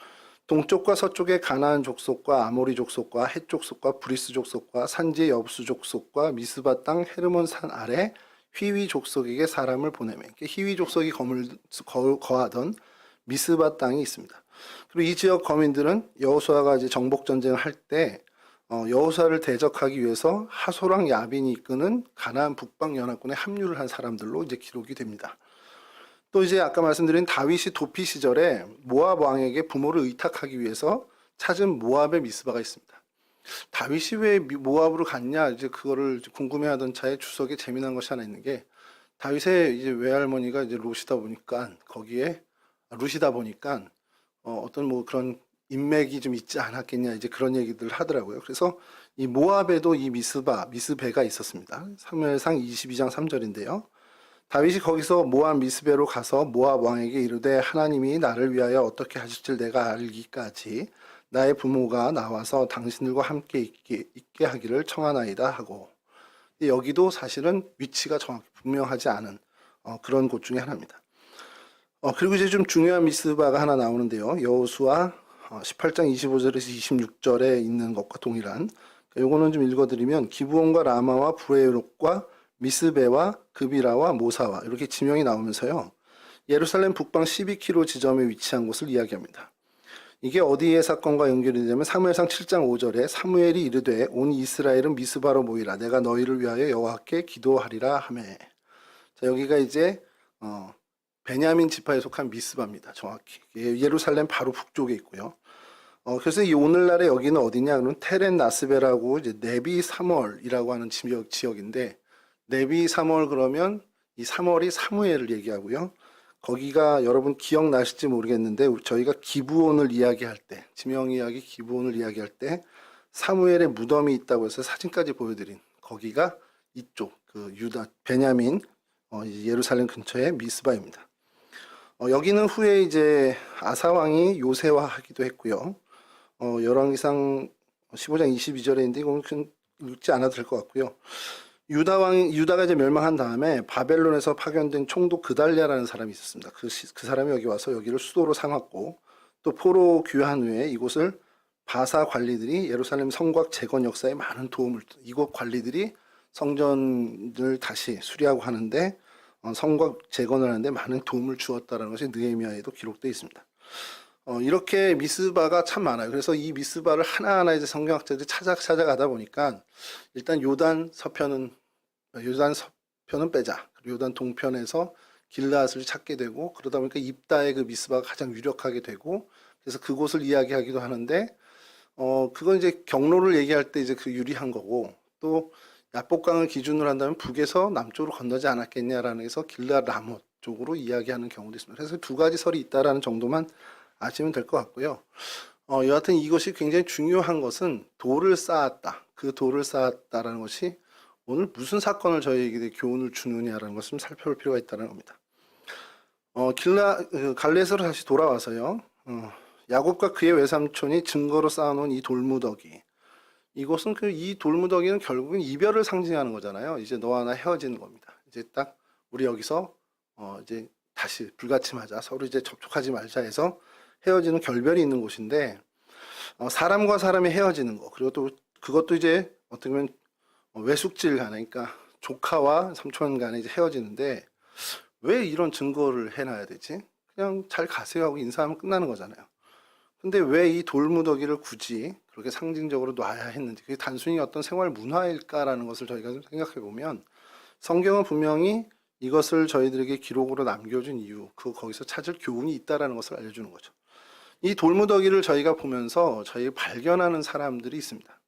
동쪽과 서쪽의 가나안 족속과 아모리 족속과 헷 족속과 브리스 족속과 산지의 여부수 족속과 미스바 땅 헤르몬산 아래 휘위 족속에게 사람을 보내매. 휘위 족속이 거하던 미스바 땅이 있습니다. 그리고 이 지역 거민들은 여호수아가 이제 정복 전쟁을 할 때 여호수아를 대적하기 위해서 하소랑 야빈이 이끄는 가나안 북방 연합군에 합류를 한 사람들로 이제 기록이 됩니다. 또 이제 아까 말씀드린 다윗이 도피 시절에 모압 왕에게 부모를 의탁하기 위해서 찾은 모압의 미스바가 있습니다. 다윗이 왜 모압으로 갔냐 이제 그거를 궁금해하던 차에 주석에 재미난 것이 하나 있는 게 다윗의 이제 외할머니가 이제 루시다 보니까 어떤 뭐 그런 인맥이 좀 있지 않았겠냐 이제 그런 얘기들 하더라고요. 그래서 이 모압에도 이 미스베가 있었습니다. 사무엘상 22장 3절인데요. 다윗이 거기서 모압 미스베로 가서 모압 왕에게 이르되 하나님이 나를 위하여 어떻게 하실지 내가 알기까지 나의 부모가 나와서 당신들과 함께 있게 하기를 청하나이다 하고 여기도 사실은 위치가 정확히 분명하지 않은 그런 곳 중에 하나입니다. 그리고 이제 좀 중요한 미스바가 하나 나오는데요. 여호수아 18장 25절에서 26절에 있는 것과 동일한 요거는 좀 읽어드리면 기브온과 라마와 브레롯과 미스베와 그비라와 모사와 이렇게 지명이 나오면서요. 예루살렘 북방 12km 지점에 위치한 곳을 이야기합니다. 이게 어디의 사건과 연결이 되냐면 사무엘상 7장 5절에 사무엘이 이르되 온 이스라엘은 미스바로 모이라 내가 너희를 위하여 여호와께 기도하리라 하매. 자, 여기가 이제 베냐민 지파에 속한 미스바입니다. 정확히 예루살렘 바로 북쪽에 있고요. 그래서 이 오늘날의 여기는 어디냐 그러면 테렌 나스베라고 이제 네비 사멀이라고 하는 지역인데 네비 사멀 그러면 이 사멀이 사무엘을 얘기하고요. 거기가 여러분 기억나실지 모르겠는데 저희가 기브온을 이야기할 때 지명 이야기 기브온을 이야기할 때 사무엘의 무덤이 있다고 해서 사진까지 보여드린 거기가 이쪽 그 유다 베냐민 예루살렘 근처의 미스바입니다. 여기는 후에 이제 아사 왕이 요새화하기도 했고요. 열왕기상 15장 22절에 있는데 이건 읽지 않아도 될 것 같고요. 유다가 이제 멸망한 다음에 바벨론에서 파견된 총독 그달랴라는 사람이 있었습니다. 그 사람이 여기 와서 여기를 수도로 삼았고 또 포로 귀환 후에 이곳을 바사 관리들이 예루살렘 성곽 재건 역사에 많은 도움을 이곳 관리들이 성전을 다시 수리하고 하는데 성곽 재건을 하는데 많은 도움을 주었다는 것이 느헤미야에도 기록되어 있습니다. 이렇게 미스바가 참 많아요. 그래서 이 미스바를 하나하나 이제 성경학자들이 찾아가다 보니까 일단 요단 서편은 빼자. 그리고 요단 동편에서 길르앗을 찾게 되고 그러다 보니까 입다의 그 미스바가 가장 유력하게 되고 그래서 그곳을 이야기하기도 하는데 그건 이제 경로를 얘기할 때 이제 그 유리한 거고 또 야복강을 기준으로 한다면 북에서 남쪽으로 건너지 않았겠냐라는 해서 길르앗 라못 쪽으로 이야기하는 경우도 있습니다. 그래서 두 가지 설이 있다라는 정도만 아시면 될 것 같고요. 여하튼 이것이 굉장히 중요한 것은 돌을 쌓았다. 그 돌을 쌓았다라는 것이 오늘 무슨 사건을 저희에게 교훈을 주느냐라는 것을 좀 살펴볼 필요가 있다는 겁니다. 갈레스로 다시 돌아와서요. 야곱과 그의 외삼촌이 증거로 쌓아놓은 이 돌무더기. 이것은 이 돌무더기는 결국은 이별을 상징하는 거잖아요. 이제 너와 나 헤어지는 겁니다. 이제 딱 우리 여기서 이제 다시 불가침하자. 서로 이제 접촉하지 말자 해서 헤어지는 결별이 있는 곳인데 사람과 사람이 헤어지는 거 그리고 또 그것도 이제 어떻게 보면 외숙질 간에, 그러니까 조카와 삼촌 간에 이제 헤어지는데 왜 이런 증거를 해놔야 되지? 그냥 잘 가세요 하고 인사하면 끝나는 거잖아요. 근데 왜 이 돌무더기를 굳이 그렇게 상징적으로 놔야 했는지, 그게 단순히 어떤 생활 문화일까라는 것을 저희가 좀 생각해 보면 성경은 분명히 이것을 저희들에게 기록으로 남겨준 이유, 거기서 찾을 교훈이 있다라는 것을 알려주는 거죠. 이 돌무더기를 저희가 보면서 저희 발견하는 사람들이 있습니다.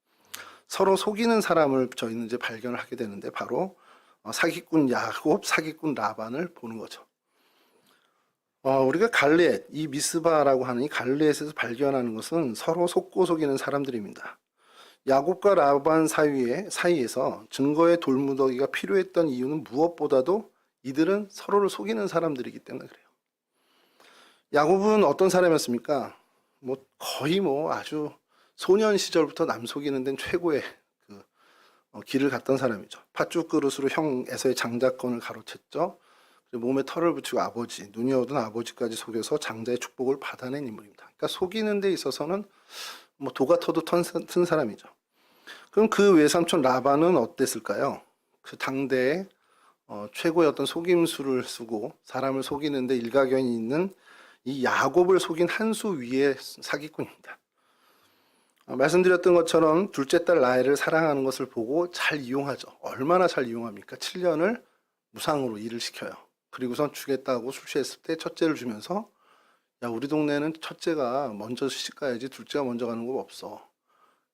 서로 속이는 사람을 저희는 이제 발견을 하게 되는데 바로 사기꾼 야곱, 사기꾼 라반을 보는 거죠. 우리가 갈레앗, 이 미스바라고 하는 이 갈레앗에서 발견하는 것은 서로 속고 속이는 사람들입니다. 야곱과 라반 사이에서 증거의 돌무더기가 필요했던 이유는 무엇보다도 이들은 서로를 속이는 사람들이기 때문에 그래요. 야곱은 어떤 사람이었습니까? 거의 아주 소년 시절부터 남 속이는 데는 최고의 길을 갔던 사람이죠. 팥죽 그릇으로 형 에서의 장자권을 가로챘죠. 몸에 털을 붙이고 눈이 어두운 아버지까지 속여서 장자의 축복을 받아낸 인물입니다. 그러니까 속이는 데 있어서는 도가 터도 튼 사람이죠. 그럼 그 외삼촌 라반은 어땠을까요? 그 당대의 최고의 어떤 속임수를 쓰고 사람을 속이는데 일가견이 있는 이 야곱을 속인 한 수 위의 사기꾼입니다. 말씀드렸던 것처럼 둘째 딸 라헬을 사랑하는 것을 보고 잘 이용하죠. 얼마나 잘 이용합니까? 7년을 무상으로 일을 시켜요. 그리고선 주겠다고 술 취했을 때 첫째를 주면서 야, 우리 동네는 첫째가 먼저 시집 가야지 둘째가 먼저 가는 거 없어.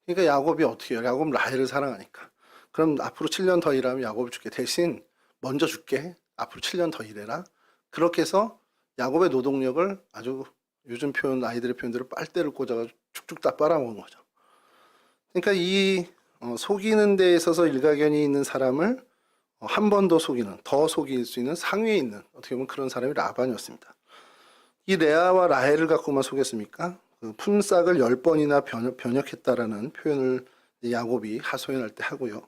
그러니까 야곱이 어떻게 해요? 야곱 라헬을 사랑하니까. 그럼 앞으로 7년 더 일하면 야곱을 줄게. 대신 먼저 줄게. 앞으로 7년 더 일해라. 그렇게 해서 야곱의 노동력을 아주 요즘 표현, 아이들의 표현대로 빨대를 꽂아가지고 축축 다 빨아먹은 거죠. 그러니까 이 속이는 데 있어서 일가견이 있는 사람을 한 번 더 속이는, 더 속일 수 있는 상위에 있는 어떻게 보면 그런 사람이 라반이었습니다. 이 레아와 라헬을 갖고만 속였습니까? 그 품삯을 10번이나 변역했다라는 표현을 야곱이 하소연할 때 하고요.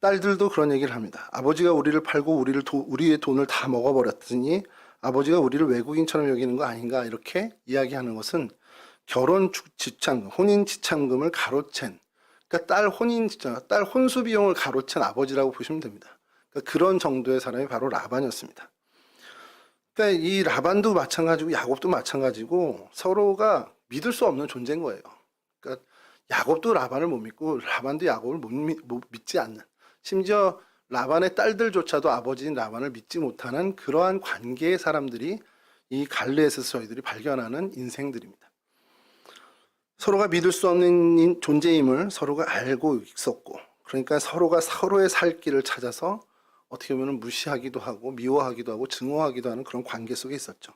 딸들도 그런 얘기를 합니다. 아버지가 우리를 팔고 우리의 돈을 다 먹어버렸으니 아버지가 우리를 외국인처럼 여기는 거 아닌가 이렇게 이야기하는 것은 결혼 지참금, 혼인 지참금을 가로챈, 그러니까 딸 혼수 비용을 가로챈 아버지라고 보시면 됩니다. 그러니까 그런 정도의 사람이 바로 라반이었습니다. 그러니까 이 라반도 마찬가지고 야곱도 마찬가지고 서로가 믿을 수 없는 존재인 거예요. 그러니까 야곱도 라반을 못 믿고 라반도 야곱을 못 믿지 않는, 심지어 라반의 딸들조차도 아버지인 라반을 믿지 못하는 그러한 관계의 사람들이 이 갈레에서 저희들이 발견하는 인생들입니다. 서로가 믿을 수 없는 존재임을 서로가 알고 있었고, 그러니까 서로가 서로의 살 길을 찾아서 어떻게 보면 무시하기도 하고 미워하기도 하고 증오하기도 하는 그런 관계 속에 있었죠.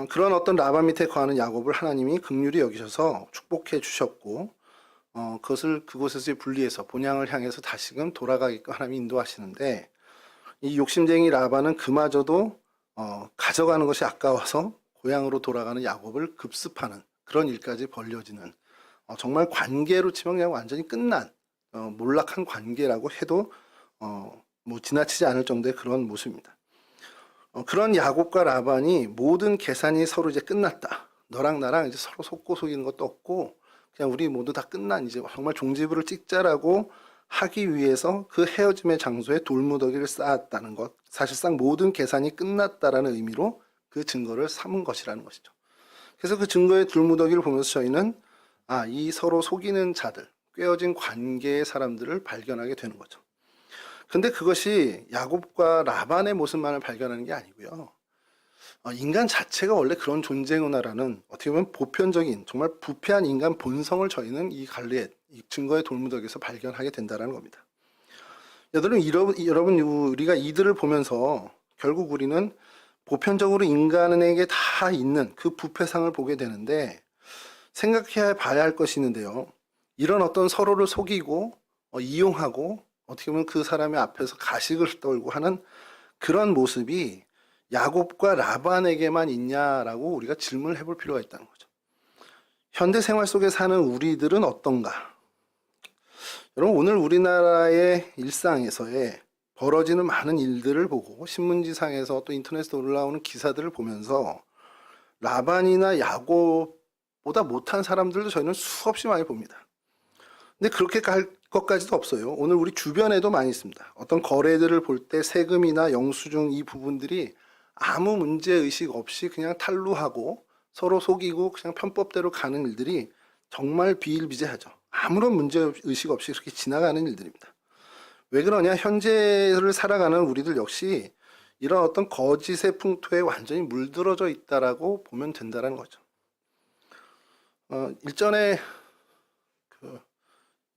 그런 어떤 라반 밑에 거하는 야곱을 하나님이 긍휼히 여기셔서 축복해 주셨고, 그것을 그곳에서 분리해서 본향을 향해서 다시금 돌아가게끔 하나님이 인도하시는데, 이 욕심쟁이 라반은 그마저도 가져가는 것이 아까워서 고향으로 돌아가는 야곱을 급습하는 그런 일까지 벌려지는, 정말 관계로 치면 그냥 완전히 끝난 몰락한 관계라고 해도 지나치지 않을 정도의 그런 모습입니다. 그런 야곱과 라반이 모든 계산이 서로 이제 끝났다. 너랑 나랑 이제 서로 속고 속이는 것도 없고 그냥 우리 모두 다 끝난, 이제 정말 종지부를 찍자라고 하기 위해서 그 헤어짐의 장소에 돌무더기를 쌓았다는 것, 사실상 모든 계산이 끝났다라는 의미로 그 증거를 삼은 것이라는 것이죠. 그래서 그 증거의 돌무더기를 보면서 저희는 이 서로 속이는 자들, 꿰어진 관계의 사람들을 발견하게 되는 거죠. 근데 그것이 야곱과 라반의 모습만을 발견하는 게 아니고요. 인간 자체가 원래 그런 존재구나라는 어떻게 보면 보편적인 정말 부패한 인간 본성을 저희는 이 갈레앗, 이 증거의 돌무더기에서 발견하게 된다는 겁니다. 여러분 우리가 이들을 보면서 결국 우리는 보편적으로 인간에게 다 있는 그 부패상을 보게 되는데, 생각해 봐야 할 것이 있는데요. 이런 어떤 서로를 속이고 이용하고 어떻게 보면 그 사람의 앞에서 가식을 떨고 하는 그런 모습이 야곱과 라반에게만 있냐라고 우리가 질문을 해볼 필요가 있다는 거죠. 현대 생활 속에 사는 우리들은 어떤가? 여러분, 오늘 우리나라의 일상에서의 벌어지는 많은 일들을 보고 신문지상에서 또 인터넷에 올라오는 기사들을 보면서 라반이나 야곱보다 못한 사람들도 저희는 수없이 많이 봅니다. 근데 그렇게 그것까지도 없어요. 오늘 우리 주변에도 많이 있습니다. 어떤 거래들을 볼 때 세금이나 영수증 이 부분들이 아무 문제 의식 없이 그냥 탈루하고 서로 속이고 그냥 편법대로 가는 일들이 정말 비일비재하죠. 아무런 문제 의식 없이 그렇게 지나가는 일들입니다. 왜 그러냐? 현재를 살아가는 우리들 역시 이런 어떤 거짓의 풍토에 완전히 물들어져 있다라고 보면 된다는 거죠. 일전에 그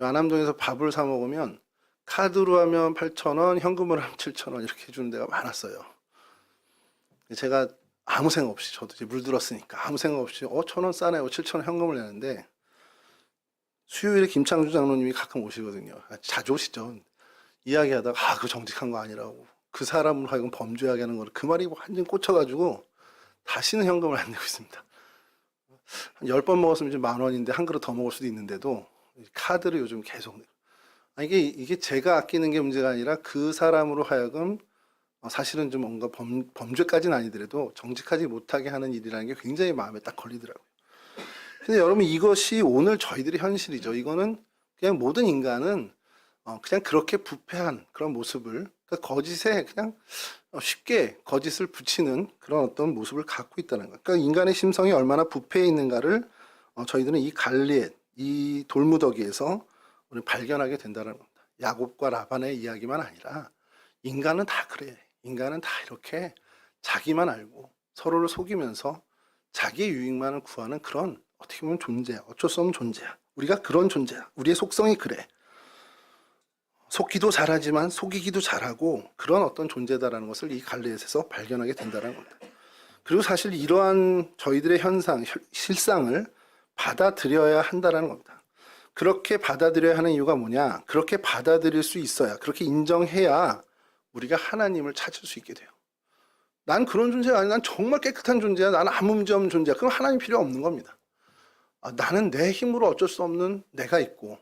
안암동에서 밥을 사 먹으면 카드로 하면 8,000원, 현금으로 하면 7,000원 이렇게 해주는 데가 많았어요. 제가 아무 생각 없이, 저도 이제 물들었으니까 아무 생각 없이 1,000원 싸네요, 7,000원 현금을 내는데, 수요일에 김창주 장로님이 가끔 오시거든요. 자주 오시죠. 이야기하다가 그거 정직한 거 아니라고, 그 사람으로 하여금 범죄하게 하는 거를 그 말이 완전 꽂혀가지고 다시는 현금을 안 내고 있습니다. 한 10번 먹었으면 이제 10,000원인데 한 그릇 더 먹을 수도 있는데도 카드를 요즘 계속 내요. 이게 제가 아끼는 게 문제가 아니라 그 사람으로 하여금 사실은 좀 뭔가 범죄까지는 아니더라도 정직하지 못하게 하는 일이라는 게 굉장히 마음에 딱 걸리더라고요. 근데 여러분, 이것이 오늘 저희들의 현실이죠. 이거는 그냥 모든 인간은 그냥 그렇게 부패한 그런 모습을, 그러니까 거짓에 그냥 쉽게 거짓을 붙이는 그런 어떤 모습을 갖고 있다는 거예요. 그러니까 인간의 심성이 얼마나 부패해 있는가를 저희들은 이 갈리앗, 이 돌무더기에서 우리 발견하게 된다는 겁니다. 야곱과 라반의 이야기만 아니라 인간은 다 그래. 인간은 다 이렇게 자기만 알고 서로를 속이면서 자기의 유익만을 구하는 그런, 어떻게 보면 존재야. 어쩔 수 없는 존재야. 우리가 그런 존재야. 우리의 속성이 그래. 속기도 잘하지만 속이기도 잘하고 그런 어떤 존재다라는 것을 이 갈리앗에서 발견하게 된다는 겁니다. 그리고 사실 이러한 저희들의 현상, 실상을 받아들여야 한다는 겁니다. 그렇게 받아들여야 하는 이유가 뭐냐? 그렇게 받아들일 수 있어야, 그렇게 인정해야 우리가 하나님을 찾을 수 있게 돼요. 난 그런 존재가 아니야. 난 정말 깨끗한 존재야. 나는 아무 문제 없는 존재야. 그럼 하나님 필요 없는 겁니다. 나는 내 힘으로 어쩔 수 없는 내가 있고,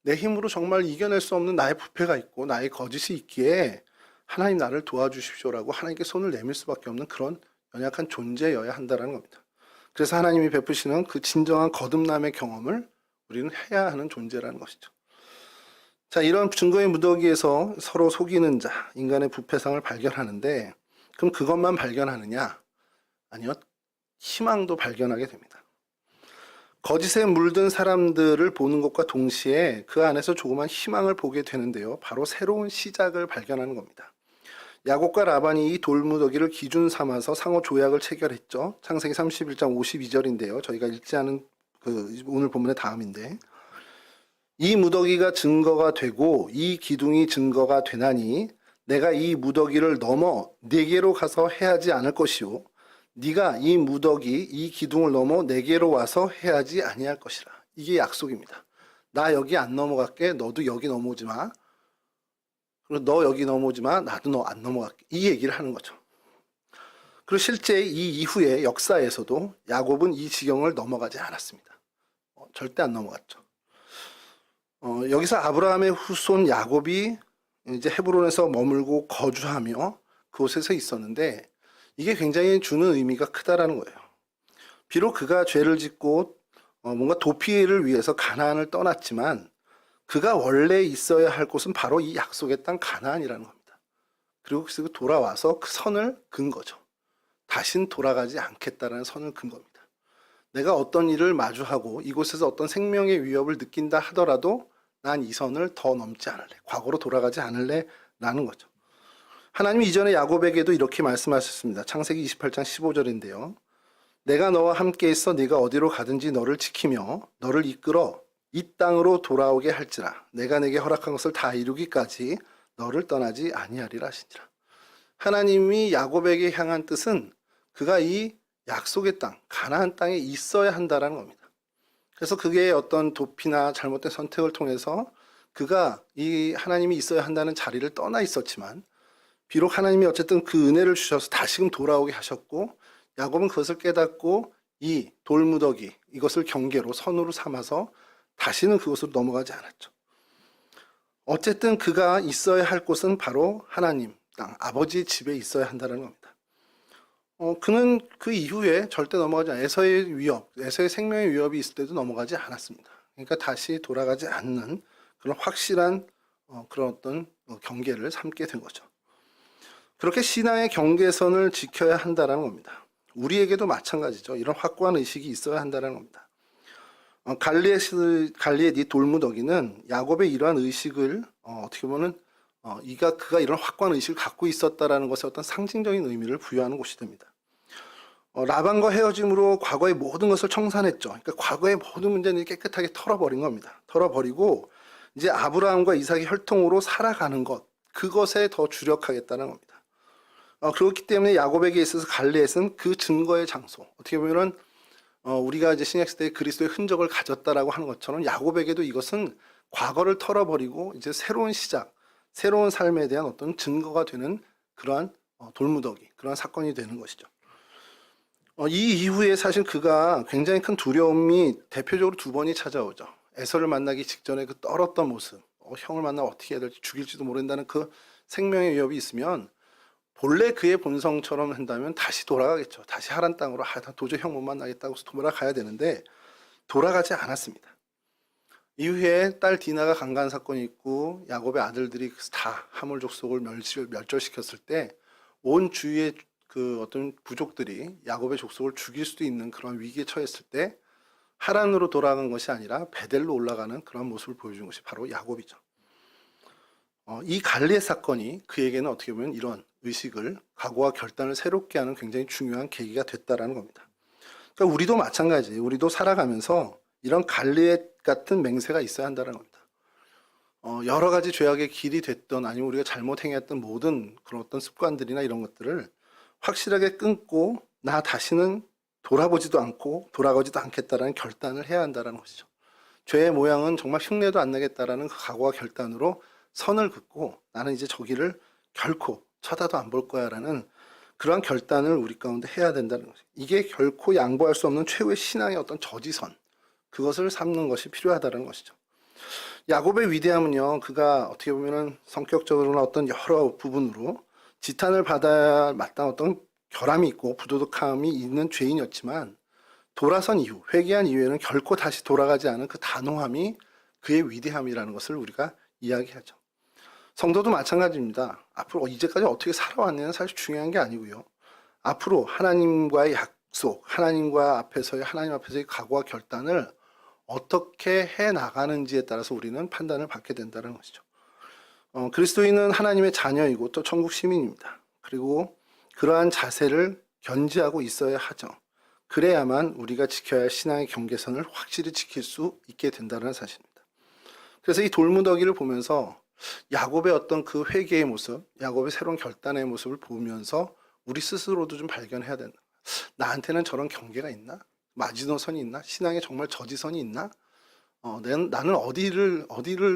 내 힘으로 정말 이겨낼 수 없는 나의 부패가 있고, 나의 거짓이 있기에 하나님 나를 도와주십시오라고 하나님께 손을 내밀 수밖에 없는 그런 연약한 존재여야 한다는 겁니다. 그래서 하나님이 베푸시는 그 진정한 거듭남의 경험을 우리는 해야 하는 존재라는 것이죠. 자, 이런 증거의 무더기에서 서로 속이는 자, 인간의 부패상을 발견하는데, 그럼 그것만 발견하느냐? 아니요, 희망도 발견하게 됩니다. 거짓에 물든 사람들을 보는 것과 동시에 그 안에서 조그만 희망을 보게 되는데요. 바로 새로운 시작을 발견하는 겁니다. 야곱과 라반이 이 돌무더기를 기준 삼아서 상호 조약을 체결했죠. 창세기 31장 52절인데요. 저희가 읽지 않은 오늘 본문의 다음인데, 이 무더기가 증거가 되고 이 기둥이 증거가 되나니 내가 이 무더기를 넘어 네게로 가서 해하지 않을 것이요 네가 이 무더기 이 기둥을 넘어 내게로 와서 해하지 아니할 것이라. 이게 약속입니다. 나 여기 안 넘어갈게. 너도 여기 넘어오지 마. 그리고 너 여기 넘어오지 마. 나도 너 안 넘어갈게. 이 얘기를 하는 거죠. 그리고 실제 이 이후의 역사에서도 야곱은 이 지경을 넘어가지 않았습니다. 절대 안 넘어갔죠. 여기서 아브라함의 후손 야곱이 이제 헤브론에서 머물고 거주하며 그곳에서 있었는데, 이게 굉장히 주는 의미가 크다라는 거예요. 비록 그가 죄를 짓고 뭔가 도피를 위해서 가나안을 떠났지만 그가 원래 있어야 할 곳은 바로 이 약속의 땅 가나안이라는 겁니다. 그리고 그래서 돌아와서 그 선을 긋은 거죠. 다신 돌아가지 않겠다라는 선을 긋은 겁니다. 내가 어떤 일을 마주하고 이곳에서 어떤 생명의 위협을 느낀다 하더라도 난 이 선을 더 넘지 않을래. 과거로 돌아가지 않을래 라는 거죠. 하나님이 이전에 야곱에게도 이렇게 말씀하셨습니다. 창세기 28장 15절인데요. 내가 너와 함께 있어 네가 어디로 가든지 너를 지키며 너를 이끌어 이 땅으로 돌아오게 할지라. 내가 내게 허락한 것을 다 이루기까지 너를 떠나지 아니하리라 하시니라. 하나님이 야곱에게 향한 뜻은 그가 이 약속의 땅, 가나안 땅에 있어야 한다는 겁니다. 그래서 그게 어떤 도피나 잘못된 선택을 통해서 그가 이 하나님이 있어야 한다는 자리를 떠나 있었지만, 비록 하나님이 어쨌든 그 은혜를 주셔서 다시금 돌아오게 하셨고, 야곱은 그것을 깨닫고 이 돌무더기, 이것을 경계로 선으로 삼아서 다시는 그곳으로 넘어가지 않았죠. 어쨌든 그가 있어야 할 곳은 바로 하나님 땅, 아버지의 집에 있어야 한다는 겁니다. 그는 그 이후에 절대 넘어가지 않아요. 에서의 위협, 에서의 생명의 위협이 있을 때도 넘어가지 않았습니다. 그러니까 다시 돌아가지 않는 그런 확실한 그런 어떤 경계를 삼게 된 거죠. 그렇게 신앙의 경계선을 지켜야 한다는 겁니다. 우리에게도 마찬가지죠. 이런 확고한 의식이 있어야 한다는 겁니다. 갈리의 이 돌무더기는 야곱의 이러한 의식을 어떻게 보면 그가 이런 확고한 의식을 갖고 있었다라는 것에 어떤 상징적인 의미를 부여하는 곳이 됩니다. 라반과 헤어짐으로 과거의 모든 것을 청산했죠. 그러니까 과거의 모든 문제는 깨끗하게 털어버린 겁니다. 털어버리고 이제 아브라함과 이삭의 혈통으로 살아가는 것, 그것에 더 주력하겠다는 겁니다. 그렇기 때문에 야곱에게 있어서 갈레앗은 그 증거의 장소. 어떻게 보면은 우리가 이제 신약 시대에 그리스도의 흔적을 가졌다라고 하는 것처럼 야곱에게도 이것은 과거를 털어버리고 이제 새로운 시작, 새로운 삶에 대한 어떤 증거가 되는 그러한 돌무더기, 그러한 사건이 되는 것이죠. 이 이후에 사실 그가 굉장히 큰 두려움이 대표적으로 두 번이 찾아오죠. 에서를 만나기 직전에 그 떨었던 모습, 형을 만나면 어떻게 해야 될지, 죽일지도 모른다는 그 생명의 위협이 있으면 본래 그의 본성처럼 한다면 다시 돌아가겠죠. 다시 하란 땅으로 도저히 형 못 만나겠다고 돌아가야 되는데 돌아가지 않았습니다. 이후에 딸 디나가 강간 사건이 있고 야곱의 아들들이 다 하몰 족속을 멸절시켰을 때 온 주위의 그 어떤 부족들이 야곱의 족속을 죽일 수도 있는 그런 위기에 처했을 때 하란으로 돌아간 것이 아니라 베델로 올라가는 그런 모습을 보여준 것이 바로 야곱이죠. 이 갈리의 사건이 그에게는 어떻게 보면 이런 의식을, 각오와 결단을 새롭게 하는 굉장히 중요한 계기가 됐다라는 겁니다. 그러니까 우리도 마찬가지예요. 우리도 살아가면서 이런 갈리앗 같은 맹세가 있어야 한다는 겁니다. 여러 가지 죄악의 길이 됐던 아니면 우리가 잘못 행했던 모든 그런 어떤 습관들이나 이런 것들을 확실하게 끊고 나 다시는 돌아보지도 않고 돌아가지도 않겠다라는 결단을 해야 한다는 것이죠. 죄의 모양은 정말 흉내도 안 내겠다라는 그 각오와 결단으로 선을 긋고 나는 이제 저기를 결코 쳐다도 안 볼 거야라는 그러한 결단을 우리 가운데 해야 된다는 것이죠. 이게 결코 양보할 수 없는 최후의 신앙의 어떤 저지선, 그것을 삼는 것이 필요하다는 것이죠. 야곱의 위대함은요, 그가 어떻게 보면은 성격적으로나 어떤 여러 부분으로 지탄을 받아야 마땅한 어떤 결함이 있고 부도덕함이 있는 죄인이었지만 돌아선 이후, 회개한 이후에는 결코 다시 돌아가지 않은 그 단호함이 그의 위대함이라는 것을 우리가 이야기하죠. 성도도 마찬가지입니다. 앞으로 이제까지 어떻게 살아왔느냐는 사실 중요한 게 아니고요. 앞으로 하나님과의 약속, 하나님 앞에서의 각오와 결단을 어떻게 해 나가는지에 따라서 우리는 판단을 받게 된다는 것이죠. 그리스도인은 하나님의 자녀이고 또 천국 시민입니다. 그리고 그러한 자세를 견지하고 있어야 하죠. 그래야만 우리가 지켜야 할 신앙의 경계선을 확실히 지킬 수 있게 된다는 사실입니다. 그래서 이 돌무더기를 보면서 야곱의 어떤 그 회개의 모습, 야곱의 새로운 결단의 모습을 보면서 우리 스스로도 좀 발견해야 된다. 나한테는 저런 경계가 있나? 마지노선이 있나? 신앙에 정말 저지선이 있나? 나는 어디를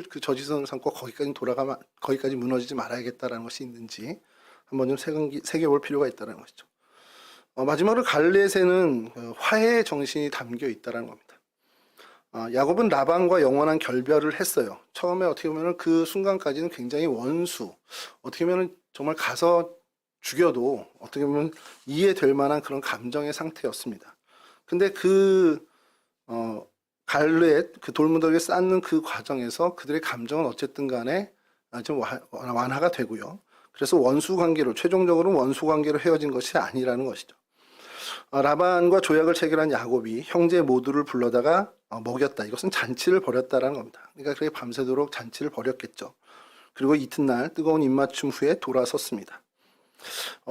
그 저지선을 삼고 거기까지 무너지지 말아야겠다라는 것이 있는지 한번 좀 새겨볼 필요가 있다는 것이죠. 마지막으로 갈렛에는 화해의 정신이 담겨 있다는 겁니다. 야곱은 라반과 영원한 결별을 했어요. 처음에 어떻게 보면 그 순간까지는 굉장히 원수, 어떻게 보면 정말 가서 죽여도 어떻게 보면 이해될 만한 그런 감정의 상태였습니다. 근데 갈렛, 그 돌무더기를 쌓는 그 과정에서 그들의 감정은 어쨌든 간에 좀 완화가 되고요. 그래서 최종적으로 원수 관계로 헤어진 것이 아니라는 것이죠. 라반과 조약을 체결한 야곱이 형제 모두를 불러다가 먹였다. 이것은 잔치를 벌였다라는 겁니다. 그러니까 그렇게 밤새도록 잔치를 벌였겠죠. 그리고 이튿날 뜨거운 입맞춤 후에 돌아섰습니다.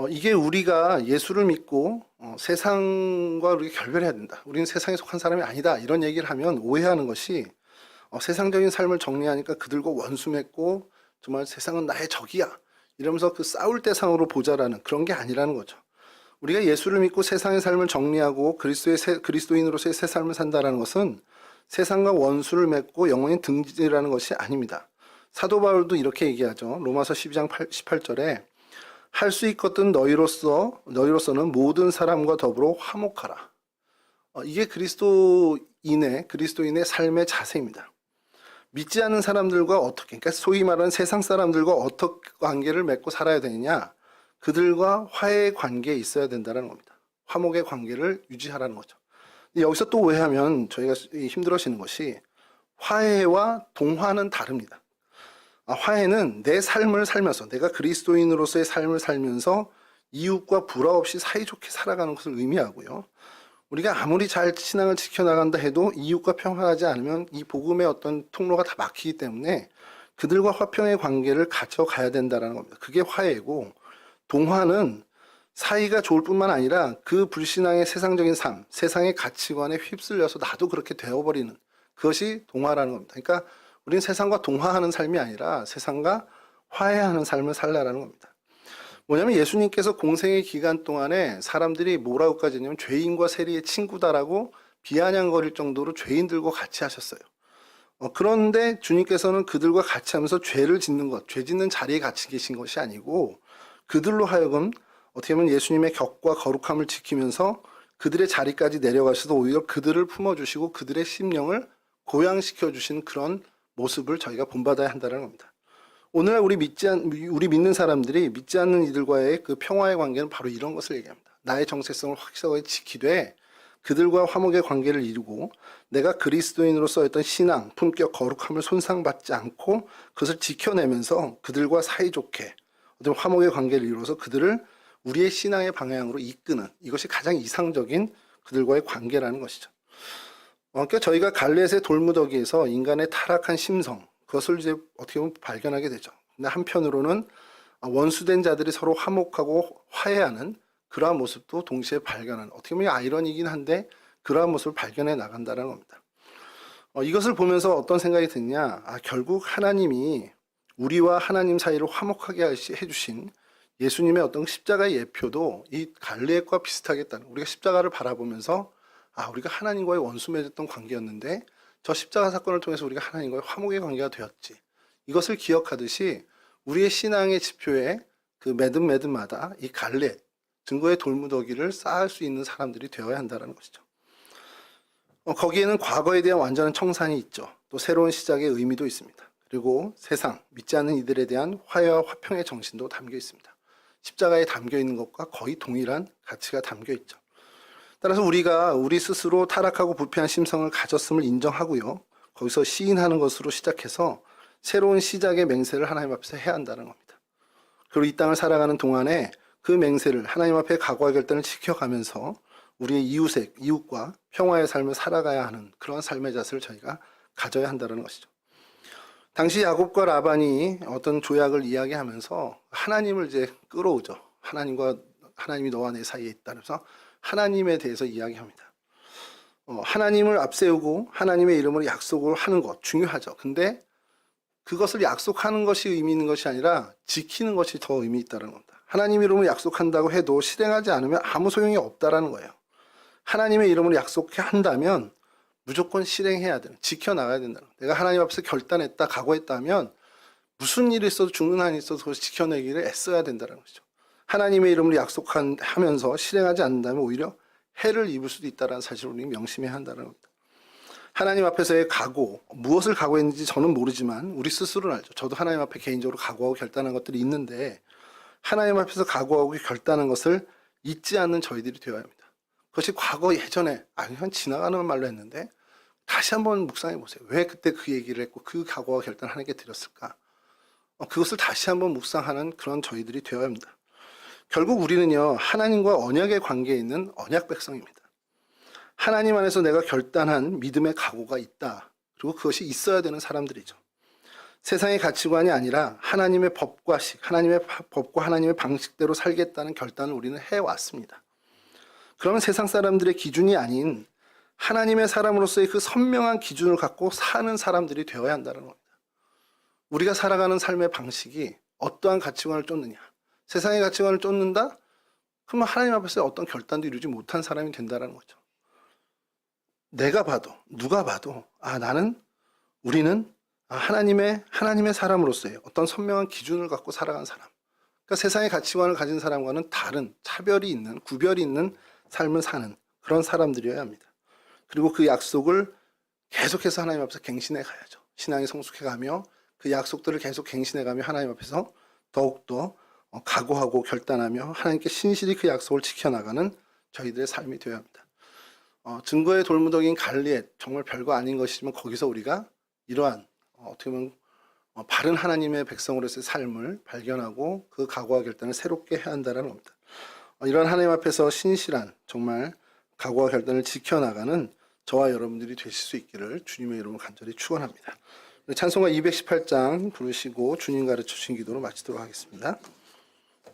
이게 우리가 예수를 믿고 세상과 우리가 결별해야 된다. 우리는 세상에 속한 사람이 아니다. 이런 얘기를 하면 오해하는 것이 세상적인 삶을 정리하니까 그들과 원수 맺고 정말 세상은 나의 적이야. 이러면서 그 싸울 대상으로 보자라는 그런 게 아니라는 거죠. 우리가 예수를 믿고 세상의 삶을 정리하고 그리스도인으로서의 새 삶을 산다는 것은 세상과 원수를 맺고 영원히 등지라는 것이 아닙니다. 사도 바울도 이렇게 얘기하죠. 로마서 12장 18절에 할 수 있거든 너희로서는 모든 사람과 더불어 화목하라. 이게 그리스도인의 삶의 자세입니다. 믿지 않는 사람들과 그러니까 소위 말하는 세상 사람들과 어떻게 관계를 맺고 살아야 되느냐? 그들과 화해의 관계에 있어야 된다는 겁니다. 화목의 관계를 유지하라는 거죠. 여기서 또 오해하면 저희가 힘들어지는 것이 화해와 동화는 다릅니다. 화해는 내 삶을 살면서, 내가 그리스도인으로서의 삶을 살면서 이웃과 불화 없이 사이좋게 살아가는 것을 의미하고요. 우리가 아무리 잘 신앙을 지켜나간다 해도 이웃과 평화하지 않으면 이 복음의 어떤 통로가 다 막히기 때문에 그들과 화평의 관계를 가져가야 된다는 겁니다. 그게 화해고, 동화는 사이가 좋을 뿐만 아니라 그 불신앙의 세상적인 삶, 세상의 가치관에 휩쓸려서 나도 그렇게 되어버리는, 그것이 동화라는 겁니다. 그러니까 우리는 세상과 동화하는 삶이 아니라 세상과 화해하는 삶을 살라라는 겁니다. 뭐냐면 예수님께서 공생의 기간 동안에 사람들이 뭐라고까지 했냐면 죄인과 세리의 친구다라고 비아냥거릴 정도로 죄인들과 같이 하셨어요. 그런데 주님께서는 그들과 같이 하면서 죄를 짓는 것, 죄 짓는 자리에 같이 계신 것이 아니고 그들로 하여금 어떻게 보면 예수님의 격과 거룩함을 지키면서 그들의 자리까지 내려가셔서 오히려 그들을 품어주시고 그들의 심령을 고양시켜 주신 그런 모습을 저희가 본받아야 한다는 겁니다. 오늘날 우리 믿는 사람들이 믿지 않는 이들과의 그 평화의 관계는 바로 이런 것을 얘기합니다. 나의 정체성을 확실하게 지키되 그들과 화목의 관계를 이루고 내가 그리스도인으로서 어떤 신앙, 품격, 거룩함을 손상받지 않고 그것을 지켜내면서 그들과 사이좋게 어떤 화목의 관계를 이루어서 그들을 우리의 신앙의 방향으로 이끄는, 이것이 가장 이상적인 그들과의 관계라는 것이죠. 그러니까 저희가 갈렛의 돌무더기에서 인간의 타락한 심성, 그것을 이제 어떻게 보면 발견하게 되죠. 근데 한편으로는 원수된 자들이 서로 화목하고 화해하는 그러한 모습도 동시에 발견하는, 어떻게 보면 아이러니긴 한데 그러한 모습을 발견해 나간다는 겁니다. 이것을 보면서 어떤 생각이 드냐, 결국 하나님이 우리와 하나님 사이를 화목하게 해주신 예수님의 어떤 십자가의 예표도 이 갈렙과 비슷하겠다는, 우리가 십자가를 바라보면서 우리가 하나님과의 원수 맺었던 관계였는데 저 십자가 사건을 통해서 우리가 하나님과의 화목의 관계가 되었지. 이것을 기억하듯이 우리의 신앙의 지표에 그 매듭마다 이 갈렙, 증거의 돌무더기를 쌓을 수 있는 사람들이 되어야 한다는 것이죠. 거기에는 과거에 대한 완전한 청산이 있죠. 또 새로운 시작의 의미도 있습니다. 그리고 세상, 믿지 않는 이들에 대한 화해와 화평의 정신도 담겨 있습니다. 십자가에 담겨 있는 것과 거의 동일한 가치가 담겨 있죠. 따라서 우리가 우리 스스로 타락하고 부패한 심성을 가졌음을 인정하고요. 거기서 시인하는 것으로 시작해서 새로운 시작의 맹세를 하나님 앞에서 해야 한다는 겁니다. 그리고 이 땅을 살아가는 동안에 그 맹세를 하나님 앞에 각오와 결단을 지켜가면서 우리의 이웃과 평화의 삶을 살아가야 하는 그런 삶의 자세를 저희가 가져야 한다는 것이죠. 당시 야곱과 라반이 어떤 조약을 이야기하면서 하나님을 이제 끌어오죠. 하나님이 너와 내 사이에 있다면서 하나님에 대해서 이야기합니다. 하나님을 앞세우고 하나님의 이름으로 약속을 하는 것 중요하죠. 근데 그것을 약속하는 것이 의미 있는 것이 아니라 지키는 것이 더 의미 있다는 겁니다. 하나님 이름으로 약속한다고 해도 실행하지 않으면 아무 소용이 없다라는 거예요. 하나님의 이름으로 약속한다면 무조건 실행해야 되는, 지켜나가야 된다는 거예요. 내가 하나님 앞에서 결단했다, 각오했다면 무슨 일이 있어도 죽는 한이 있어도 그것을 지켜내기를 애써야 된다는 것이죠. 하나님의 이름으로 약속하면서 실행하지 않는다면 오히려 해를 입을 수도 있다는 사실을 우리는 명심해야 한다는 겁니다. 하나님 앞에서의 각오, 무엇을 각오했는지 저는 모르지만 우리 스스로는 알죠. 저도 하나님 앞에 개인적으로 각오하고 결단한 것들이 있는데 하나님 앞에서 각오하고 결단한 것을 잊지 않는 저희들이 되어야 합니다. 그것이 과거 예전에 그냥 지나가는 말로 했는데 다시 한번 묵상해 보세요. 왜 그때 그 얘기를 했고 그 각오와 결단을 하나님께 드렸을까? 그것을 다시 한번 묵상하는 그런 저희들이 되어야 합니다. 결국 우리는요, 하나님과 언약의 관계에 있는 언약 백성입니다. 하나님 안에서 내가 결단한 믿음의 각오가 있다. 그리고 그것이 있어야 되는 사람들이죠. 세상의 가치관이 아니라 하나님의 법과 하나님의 방식대로 살겠다는 결단을 우리는 해왔습니다. 그러면 세상 사람들의 기준이 아닌 하나님의 사람으로서의 그 선명한 기준을 갖고 사는 사람들이 되어야 한다는 겁니다. 우리가 살아가는 삶의 방식이 어떠한 가치관을 쫓느냐. 세상의 가치관을 쫓는다? 그러면 하나님 앞에서 어떤 결단도 이루지 못한 사람이 된다는 거죠. 내가 봐도, 누가 봐도, 우리는 하나님의 사람으로서의 어떤 선명한 기준을 갖고 살아가는 사람. 그러니까 세상의 가치관을 가진 사람과는 다른 구별이 있는 삶을 사는 그런 사람들이어야 합니다. 그리고 그 약속을 계속해서 하나님 앞에서 갱신해 가야죠. 신앙이 성숙해 가며 그 약속들을 계속 갱신해 가며 하나님 앞에서 더욱더 각오하고 결단하며 하나님께 신실히 그 약속을 지켜나가는 저희들의 삶이 되어야 합니다. 증거의 돌무더기인 갈리앗, 정말 별거 아닌 것이지만 거기서 우리가 이러한 어떻게 보면 바른 하나님의 백성으로서의 삶을 발견하고 그 각오와 결단을 새롭게 해야 한다는 겁니다. 이러한 하나님 앞에서 신실한 정말 각오와 결단을 지켜나가는 저와 여러분들이 되실 수 있기를 주님의 이름으로 간절히 축원합니다. 찬송가 218장 부르시고 주님 가르쳐 주신 기도로 마치도록 하겠습니다.